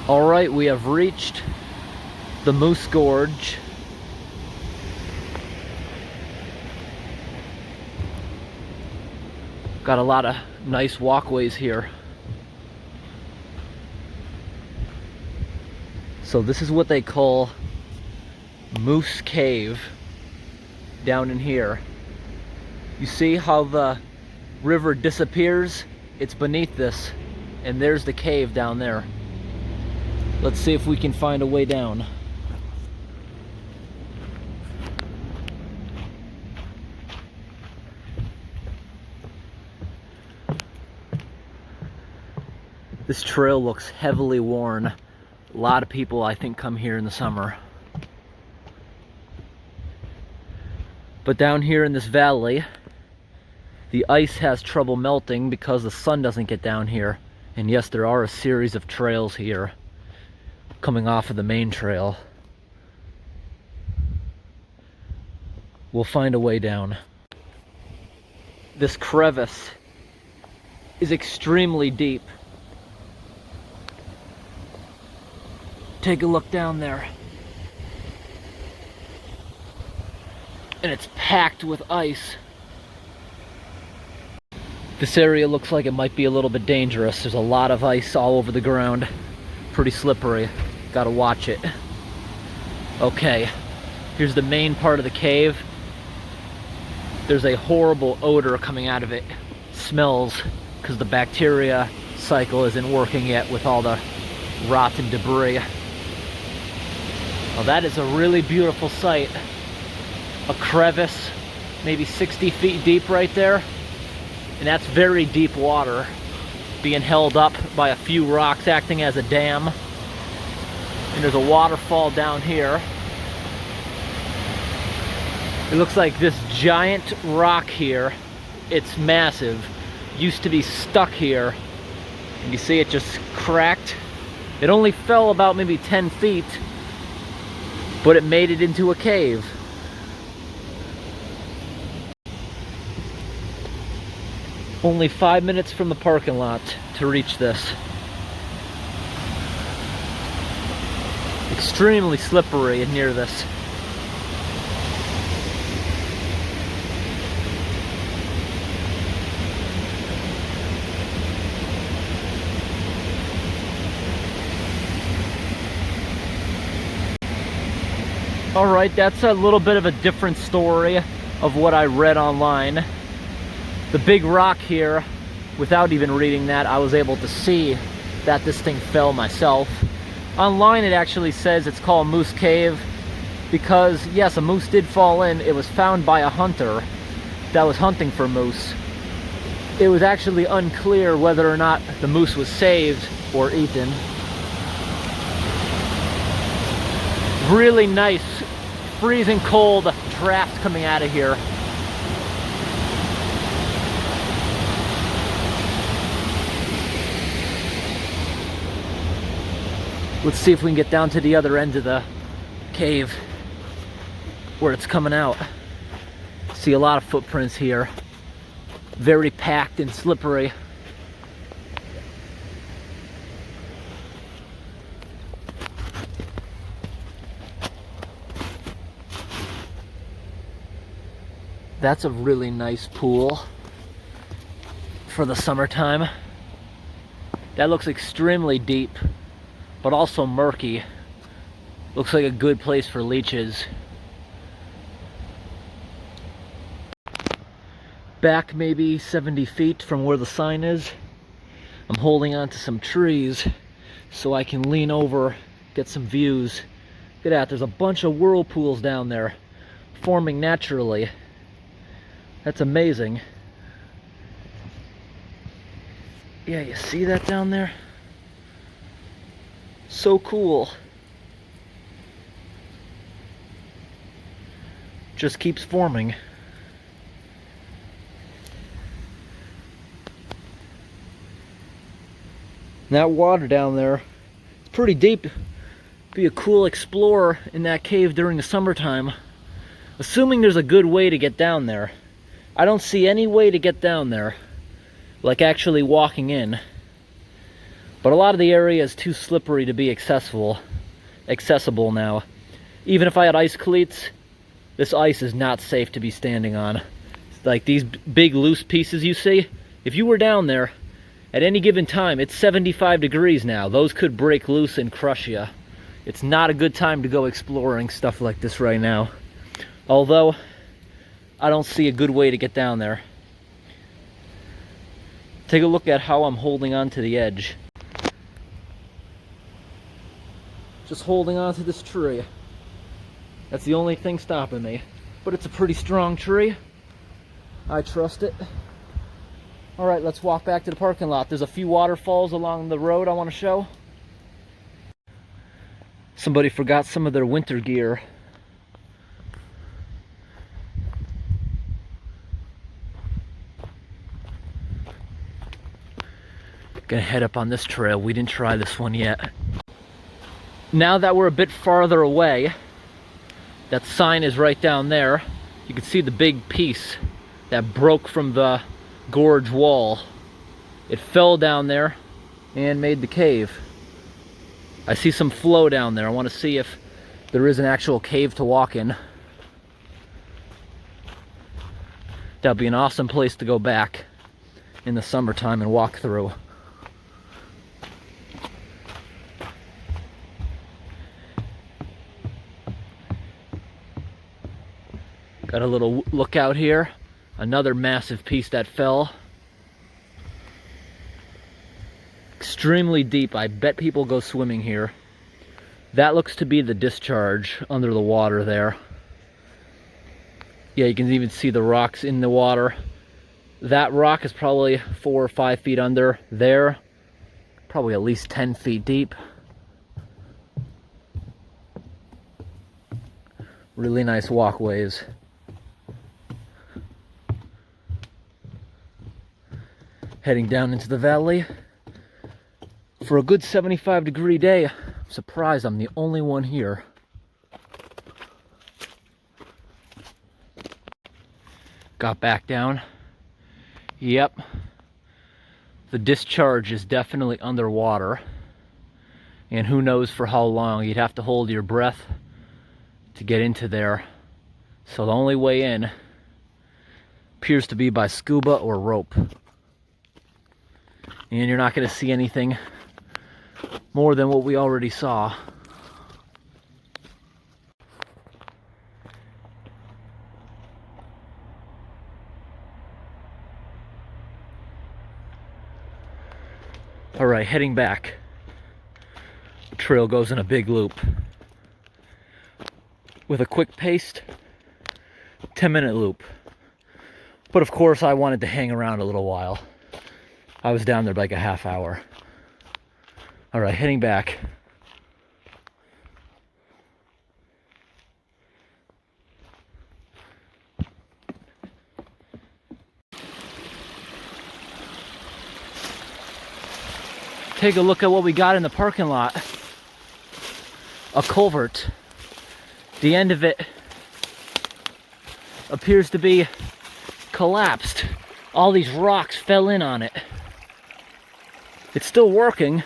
All right, we have reached the Moose Gorge. Got a lot of nice walkways here. So this is what they call Moose Cave down in here. You see how the river disappears? It's beneath this, and there's the cave down there. Let's see if we can find a way down. This trail looks heavily worn. A lot of people, I think, come here in the summer. But down here in this valley, the ice has trouble melting because the sun doesn't get down here. And yes, there are a series of trails here coming off of the Maine trail. We'll find a way down. This crevice is extremely deep. Take a look down there. And it's packed with ice. This area looks like it might be a little bit dangerous. There's a lot of ice all over the ground. Pretty slippery. Gotta watch it. Okay, here's the main part of the cave. There's a horrible odor coming out of it. Smells because the bacteria cycle isn't working yet with all the rotten debris. Well, that is a really beautiful sight. A crevice, maybe 60 feet deep right there. And that's very deep water being held up by a few rocks acting as a dam. And there's a waterfall down here. It looks like this giant rock here, it's massive, used to be stuck here. And you see it just cracked. It only fell about maybe 10 feet, but it made it into a cave. Only 5 minutes from the parking lot to reach this. Extremely slippery and near this. All right, that's a little bit of a different story of what I read online. The big rock here, without even reading that, I was able to see that this thing fell myself. Online it actually says it's called Moose Cave because, yes, a moose did fall in. It was found by a hunter that was hunting for moose. It was actually unclear whether or not the moose was saved or eaten. Really nice, freezing cold draft coming out of here. Let's see if we can get down to the other end of the cave where it's coming out. See a lot of footprints here. Very packed and slippery. That's a really nice pool for the summertime. That looks extremely deep, but also murky. Looks like a good place for leeches. Back maybe 70 feet from where the sign is, I'm holding on to some trees so I can lean over, get some views. Look at that, there's a bunch of whirlpools down there forming naturally. That's amazing. Yeah, you see that down there? So cool. Just keeps forming. That water down there, it's pretty deep. Be a cool explorer in that cave during the summertime. Assuming there's a good way to get down there. I don't see any way to get down there, like actually walking in. But a lot of the area is too slippery to be accessible now. Even if I had ice cleats, this ice is not safe to be standing on. Like these big loose pieces you see, if you were down there at any given time, it's 75 degrees now. Those could break loose and crush you. It's not a good time to go exploring stuff like this right now. Although, I don't see a good way to get down there. Take a look at how I'm holding on to the edge. Just holding on to this tree. That's the only thing stopping me. But it's a pretty strong tree. I trust it. Alright, let's walk back to the parking lot. There's a few waterfalls along the road I want to show. Somebody forgot some of their winter gear. Gonna head up on this trail. We didn't try this one yet. Now that we're a bit farther away, that sign is right down there. You can see the big piece that broke from the gorge wall. It fell down there and made the cave. I see some flow down there. I want to see if there is an actual cave to walk in. That'd be an awesome place to go back in the summertime and walk through. Got a little lookout here. Another massive piece that fell. Extremely deep. I bet people go swimming here. That looks to be the discharge under the water there. Yeah, you can even see the rocks in the water. That rock is probably 4 or 5 feet under there. Probably at least 10 feet deep. Really nice walkways. Heading down into the valley. For a good 75-degree day, I'm surprised I'm the only one here. Got back down. Yep. The discharge is definitely underwater. And who knows for how long. You'd have to hold your breath to get into there. So the only way in appears to be by scuba or rope. And you're not going to see anything more than what we already saw. Alright, heading back. The trail goes in a big loop. With a quick paced 10-minute loop. But of course I wanted to hang around a little while. I was down there like a half hour. Alright, heading back. Take a look at what we got in the parking lot. A culvert. The end of it appears to be collapsed. All these rocks fell in on it. It's still working.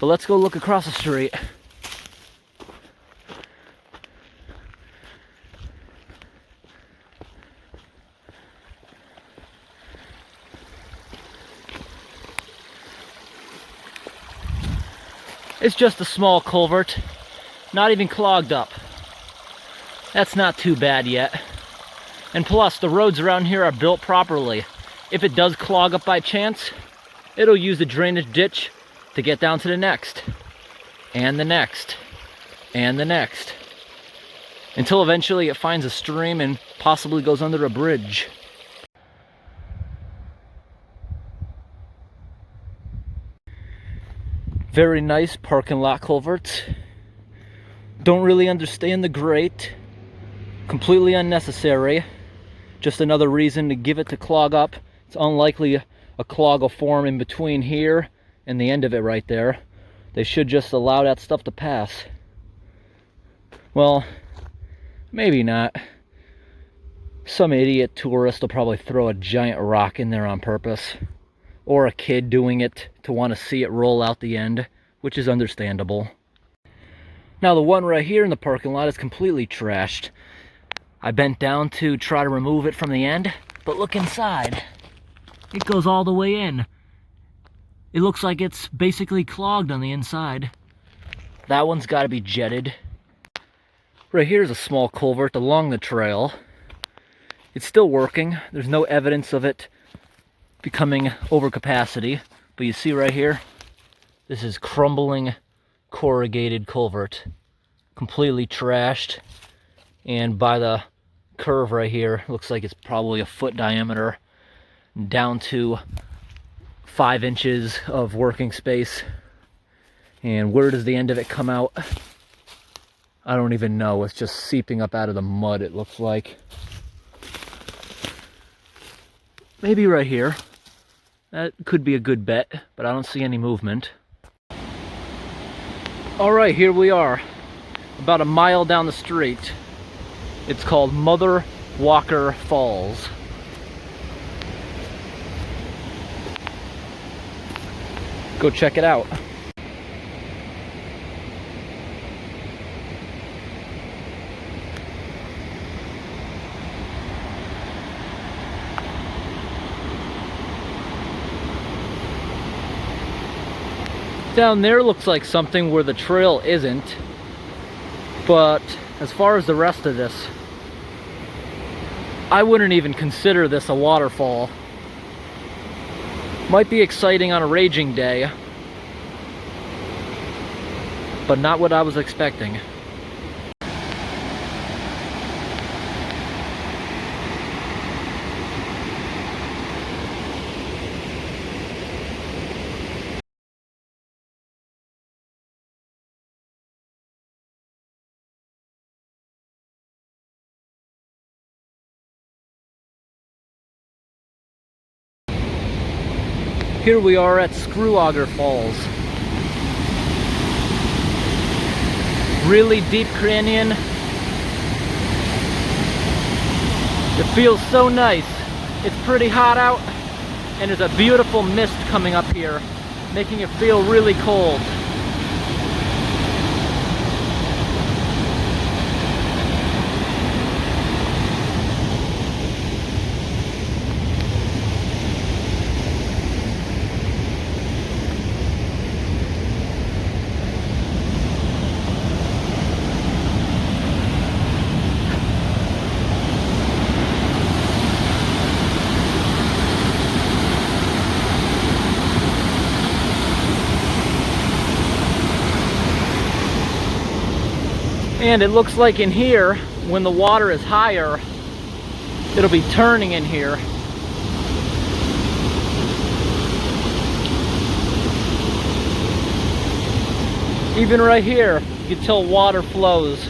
But let's go look across the street. It's just a small culvert, not even clogged up. That's not too bad yet. And plus, the roads around here are built properly. If it does clog up by chance, it'll use the drainage ditch to get down to the next, and the next, and the next, until eventually it finds a stream and possibly goes under a bridge. Very nice parking lot culverts. Don't really understand the grate. Completely unnecessary. Just another reason to give it to clog up. It's unlikely a clog will form in between here and the end of it right there. They should just allow that stuff to pass. Well, maybe not. Some idiot tourist will probably throw a giant rock in there on purpose. or a kid doing it to want to see it roll out the end, which is understandable. Now the one right here in the parking lot is completely trashed. I bent down to try to remove it from the end, but look inside. It goes all the way in. It looks like it's basically clogged on the inside. That one's got to be jetted. Right here is a small culvert along the trail. It's still working. There's no evidence of it becoming over capacity, but you see right here, this is crumbling corrugated culvert, completely trashed, and by the curve right here, looks like it's probably a foot diameter, down to 5 inches of working space. And where does the end of it come out? I don't even know. It's just seeping up out of the mud, it looks like. Maybe right here. That could be a good bet, but I don't see any movement. All right, here we are, about a mile down the street. It's called Mother Walker Falls. Go check it out. Down there looks like something where the trail isn't, but as far as the rest of this, I wouldn't even consider this a waterfall. Might be exciting on a raging day, but not what I was expecting. Here we are at Auger Falls. Really deep canyon. It feels so nice. It's pretty hot out, and there's a beautiful mist coming up here, making it feel really cold. And it looks like in here, when the water is higher, it'll be turning in here. Even right here, you can tell water flows.